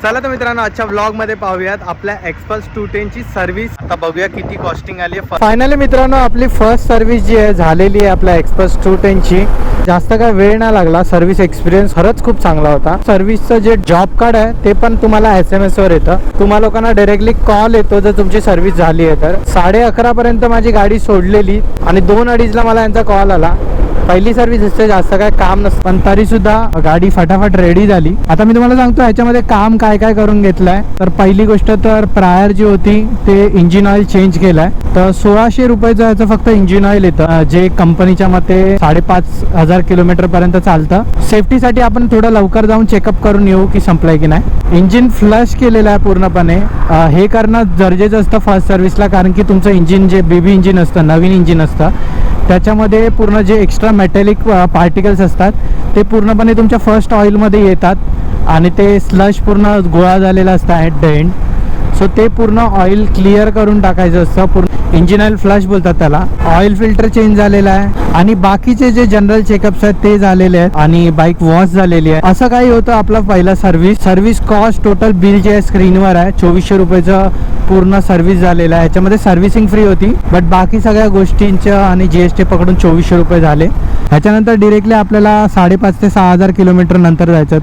चला तर मित्रांनो, आजच्या व्लॉग मध्ये पाहूयात आपल्या एक्सपल्स 210 ची सर्व्हिस. आता बघूया किती कॉस्टिंग आली आहे. फायनली मित्रांनो, आपली फर्स्ट सर्व्हिस जी आहे झालेली आहे आपल्या एक्सपल्स 210 ची. जास्त काय वेळ नाही लागला. सर्व्हिस एक्सपिरियन्स खरंच खूप चांगला होता. सर्व्हिसचं जे जॉब कार्ड आहे ते पण तुम्हाला SMS वर येतं. तुम्हा लोकांना डायरेक्टली कॉल येतो जर तुमची सर्व्हिस झाली आहे तर. 11:30 पर्यंत माझी गाडी सोडलेली आणि 2:30 ला मला यांचा कॉल आला. पहिली सर्व्हिस असते, जास्त काय काम नसतं, पण तरी सुद्धा गाडी फटाफट रेडी झाली. आता मी तुम्हाला सांगतो ह्याच्यामध्ये काम काय काय करून घेतलंय. तर पहिली गोष्ट तर प्रायर जी होती ते इंजिन ऑइल चेंज केलंय. तर 1600 रुपयाचं याचं फक्त इंजिन ऑइल येतं, जे कंपनीच्या मते 5,500 किलोमीटर पर्यंत चालतं. सेफ्टीसाठी आपण थोडं लवकर जाऊन चेकअप करून येऊ की संपलंय की नाही. इंजिन फ्लश केलेलं आहे पूर्णपणे. हे करणं गरजेचं असतं फर्स्ट सर्व्हिसला, कारण की तुमचं इंजिन जे बेबी इंजिन असतं, नवीन इंजिन असतं, त्याच्यामध्ये पूर्ण जे एक्स्ट्रा मेटॅलिक पार्टिकल्स असतात ते पूर्णपणे तुमच्या फर्स्ट ऑइलमध्ये येतात आणि ते स्लश पूर्ण गोळा झालेला असतं ॲट द एंड. सो ते पूर्ण ऑइल क्लिअर करून टाकायचं असतं. पूर्ण इंजिन ऑइल फ्लश बोलतात त्याला. ऑइल फिल्टर चेंज झालेला आहे आणि बाकीचे जे जनरल चेकअप्स आहेत ते झालेले आहेत आणि बाईक वॉश झालेली आहे. असं काही होतं आपला पहिला सर्व्हिस कॉस्ट टोटल बिल जे आहे स्क्रीनवर आहे 2400 रुपयाचं पूर्ण सर्व्हिस झालेला आहे. याच्यामध्ये सर्व्हिसिंग फ्री होती, बट बाकी सगळ्या गोष्टींचं आणि GST पकडून 2400 रुपये झाले. ह्याच्यानंतर डिरेक्टली आपल्याला 5,500 ते 6,000 किलोमीटर नंतर जायचं.